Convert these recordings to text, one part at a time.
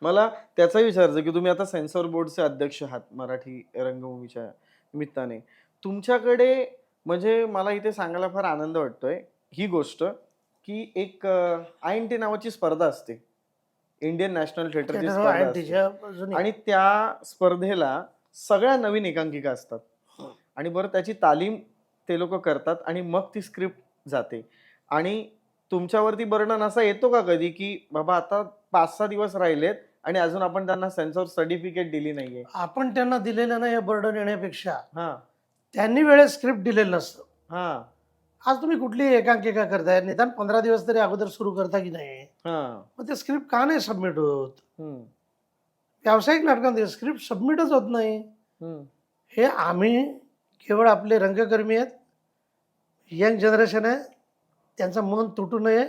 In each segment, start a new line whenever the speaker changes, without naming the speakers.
मला त्याचाही विचारायचं की तुम्ही आता सेन्सॉर बोर्डचे अध्यक्ष आहात मराठी रंगभूमीच्या निमित्ताने. तुमच्याकडे म्हणजे मला इथे सांगायला फार आनंद वाटतोय ही गोष्ट की एक INT नावाची स्पर्धा असते. इंडियन नॅशनल थिएटरची
थिएटर
स्पर्धा असते
INTच्या अजूनही
आणि त्या स्पर्धेला सगळ्या नवीन एकांकिका असतात आणि बरं त्याची तालीम ते लोक करतात आणि मग ती स्क्रिप्ट जाते. आणि तुमच्यावरती बर्डन असा येतो का कधी की बाबा आता 5-6 दिवस राहिलेत आणि अजून आपण त्यांना सेन्सॉर सर्टिफिकेट दिली नाहीये?
आपण त्यांना दिलेलं नाही हे बर्डन येण्यापेक्षा
हा
त्यांनी वेळेत स्क्रिप्ट दिलेलं नसतं.
हा
आज तुम्ही कुठली एकांकिका करताय, निदान 15 दिवस तरी अगोदर सुरू करता की नाही?
हा
मग ते स्क्रिप्ट का नाही सबमिट होत?
हम्म,
व्यावसायिक नाटकांमध्ये स्क्रिप्ट सबमिटच होत नाही.
हम्म.
हे आम्ही केवळ आपले रंगकर्मी आहेत, यंग जनरेशन आहे, त्यांचं मन तुटू नये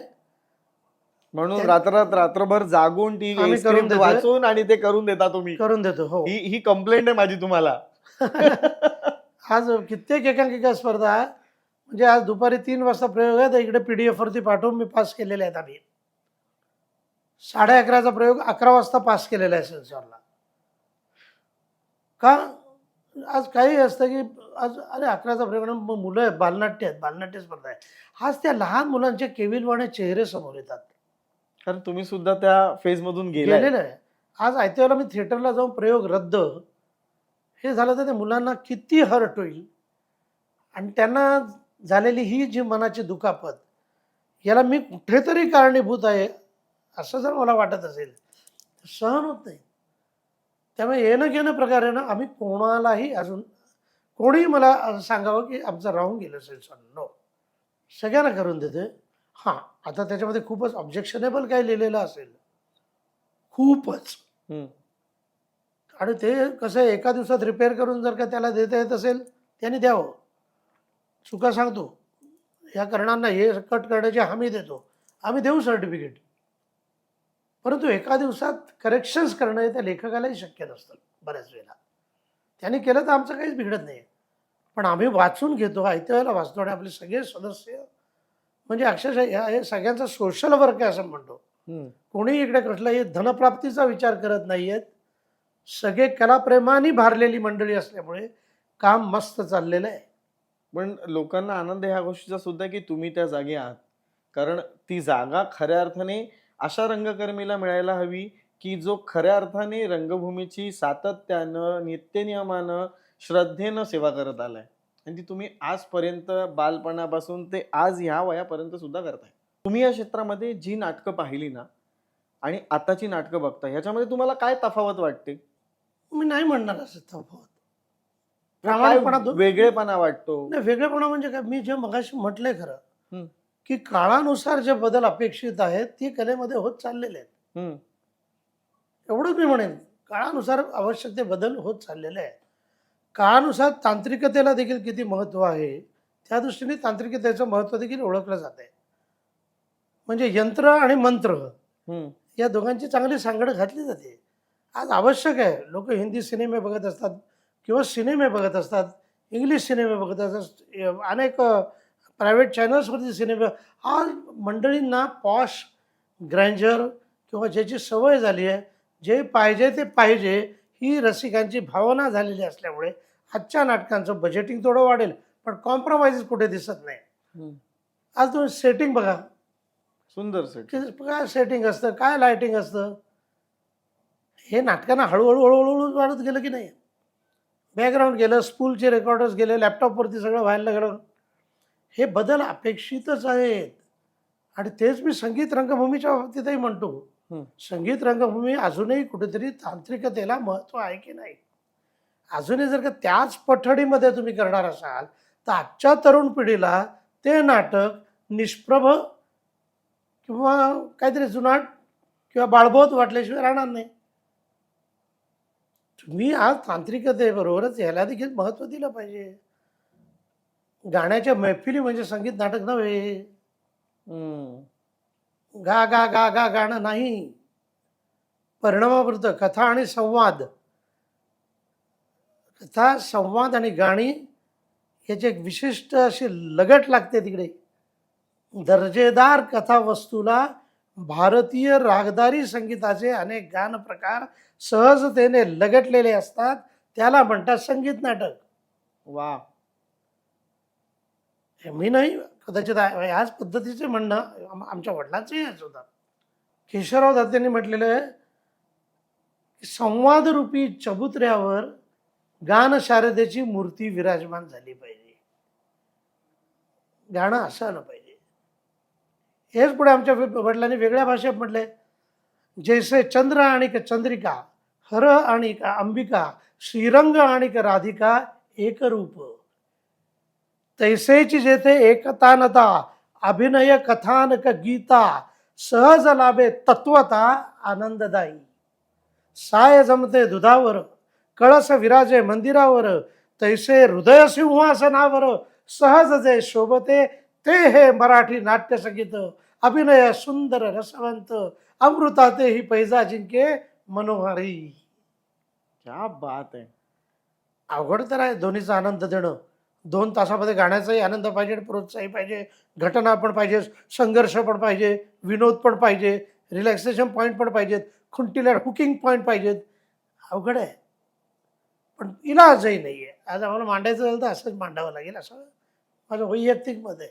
म्हणून रात्रभर जागून ती
आम्ही करून
स्क्रिप्ट
देतोय.
वाचून आणि ते करून देता तुम्ही.
करून देतो. हो.
ही कंप्लेंट आहे माझी तुम्हाला.
आज कित्येक एकांकिका स्पर्धा म्हणजे आज दुपारी 3 वाजता प्रयोग आहे, तर इकडे PDF वरती पाठवून मी पास केलेले आहेत आम्ही. 11:30चा प्रयोग 11 वाजता पास केलेला आहे सेन्सॉरला. का? आज काही असतं की आज अरे 11चा प्रयोग आहे, मग मुलं आहेत, बालनाट्य आहेत, बालनाट्य स्पर्धा आहे. आज त्या लहान मुलांचे केविलवाणे चेहरे समोर येतात.
कारण तुम्ही सुद्धा त्या फेज मधून गेलाय.
गेलेलं आहे. आज आयत्याला मी थिएटरला जाऊन प्रयोग रद्द हे झालं तर त्या मुलांना किती हर्ट होईल आणि त्यांना झालेली ही जी मनाची दुखापत याला मी कुठेतरी कारणीभूत आहे असं जर मला वाटत असेल तर सहन होत नाही. त्यामुळे येणं घेणं प्रकारे ना आम्ही कोणालाही अजून कोणीही मला सांगावं की आमचं राहून गेलं असेल सर नो, सगळ्यांना करून देते. हां, आता त्याच्यामध्ये खूपच ऑब्जेक्शनेबल काय लिहिलेलं असेल खूपच,
हम्म.
आणि ते कसं आहे, एका दिवसात रिपेअर करून जर का त्याला देता येत असेल त्यांनी द्यावं. चुका सांगतो या कारणांना हे कट करण्याची हमी देतो, आम्ही देऊ सर्टिफिकेट. परंतु एका दिवसात करेक्शन्स करणं हे त्या लेखकालाही शक्य नसतं बऱ्याच वेळेला. त्यांनी केलं तर आमचं काहीच बिघडत नाही, पण आम्ही वाचून घेतो, आयत्या वेळेला वाचतो आणि आपले सगळे सदस्य म्हणजे अक्षरशः हे सगळ्यांचा सोशल वर्क आहे असं म्हणतो.
हम्म.
कोणी इकडे कसलाही धनप्राप्तीचा विचार करत नाही आहेत. सगळे कलाप्रेमाने भारलेली मंडळी असल्यामुळे काम मस्त चाललेलं आहे.
पण लोकांना आनंद ह्या गोष्टीचा सुद्धा की तुम्ही त्या जागी आहात. कारण ती जागा खऱ्या अर्थाने अशा रंगकर्मीला मिळायला हवी की जो खऱ्या अर्थाने रंगभूमीची सातत्यानं नित्यनियमानं श्रद्धेनं सेवा करत आलाय आणि ती तुम्ही आजपर्यंत बालपणापासून ते आज ह्या वयापर्यंत सुद्धा करताय. तुम्ही या क्षेत्रामध्ये जी नाटकं पाहिली ना आणि आताची नाटकं बघता ह्याच्यामध्ये तुम्हाला काय तफावत वाटते?
मी नाही म्हणणार असं तफावत.
काय
प्रामाणिकपणा
वेगळेपणा वाटतो?
नाही, वेगळेपणा म्हणजे काय, मी जे मगाशी म्हटलंय खरं
हम्म,
की काळानुसार जे बदल अपेक्षित आहेत ते कलेमध्ये होत चाललेले आहेत.
हम्म,
एवढंच मी म्हणेन, काळानुसार आवश्यक ते बदल होत चाललेले आहेत. काळानुसार तांत्रिकतेला देखील किती महत्त्व आहे त्या दृष्टीने तांत्रिकतेचं महत्त्व देखील ओळखलं जात आहे. म्हणजे यंत्र आणि मंत्र
हम्म.
या दोघांची चांगली सांगड घातली जाते. आज आवश्यक आहे, लोक हिंदी सिनेमे बघत असतात किंवा सिनेमे बघत असतात, इंग्लिश सिनेमे बघत असतात, अनेक प्रायव्हेट चॅनल्सवरती सिनेमे. आज मंडळींना पॉश ग्रँजर किंवा ज्याची सवय झाली आहे, जे पाहिजे ते पाहिजे ही रसिकांची भावना झालेली असल्यामुळे आजच्या नाटकांचं बजेटिंग थोडं वाढेल पण कॉम्प्रोमाइज कुठे दिसत नाही.
हम्म.
आज तुम्ही सेटिंग बघा,
सुंदर सेट.
काय सेटिंग असतं, काय लायटिंग असतं. हे नाटकांना हळूहळू हळूहळू वाढत गेलं की नाही. बॅकग्राऊंड गेलं, स्कूलचे रेकॉर्डर्स गेले, लॅपटॉपवरती सगळं व्हायला लागलं. हे बदल अपेक्षितच आहेत आणि तेच मी संगीत रंगभूमीच्या बाबतीतही म्हणतो.
हम्म.
संगीत रंगभूमी अजूनही कुठेतरी तांत्रिकतेला महत्त्व आहे की नाही. अजूनही जर का त्याच पठडीमध्ये तुम्ही करणार असाल तर आजच्या तरुण पिढीला ते नाटक निष्प्रभ किंवा काहीतरी जुनाट किंवा बाळबोध वाटल्याशिवाय राहणार नाही. तुम्ही आज तांत्रिकतेबरोबरच याला देखील महत्त्व दिलं पाहिजे. गाण्याच्या मैफिली म्हणजे संगीत नाटक नव्हे.
हम्म.
गा गा गा गा गाणं नाही, परिणामापुरतं कथा आणि संवाद. कथा, संवाद आणि गाणी याची एक विशिष्ट अशी लगट लागते तिकडे. दर्जेदार कथा वस्तूला भारतीय रागदारी संगीताचे अनेक गान प्रकार सहजतेने लगटलेले असतात, त्याला म्हणतात संगीत नाटक.
वा.
हे मी नाही, कदाचित ह्याच पद्धतीचे म्हणणं आमच्या वडिलांचंही हेच होतं. केशवराव दत्तांनी म्हटलेलं आहे की संवादरूपी चबुतऱ्यावर गान शारदेची मूर्ती विराजमान झाली पाहिजे. गाणं असं आलं पाहिजे. हेच पुढे आमच्या वडिलांनी वेगळ्या भाषेत म्हटले, जैसे चंद्र आणि चंद्रिका, हर आणि अंबिका, श्रीरंग आणि राधिका एक रूप, तैसेची जेथे एकतानता, अभिनय कथानक गीता, सहज लाभे तत्वता आनंददायी. साय जमते दुधावर, कळस विराजे मंदिरावर, तैसे हृदय सिंहासनावर, सहज जे शोभते ते हे मराठी नाट्यसंगीत. अभिनय सुंदर रसवंत, अमृताते ही पैजा जिंके मनोहारी.
क्या बात आहे.
अवघड तर आहे दोन्हीचा आनंद देणं. 2 तासामध्ये गाण्याचाही आनंद पाहिजे, प्रोत्साही पाहिजे, घटना पण पाहिजे, संघर्ष पण पाहिजे, विनोद पण पाहिजे, रिलॅक्सेशन पॉईंट पण पाहिजेत, खुंटीला हुकिंग पॉईंट पाहिजेत. अवघड आहे, पण इलाजही नाही आहे. आज आम्हाला मांडायचं झालं तर असंच मांडावं लागेल, असं माझं वैयक्तिक मत आहे.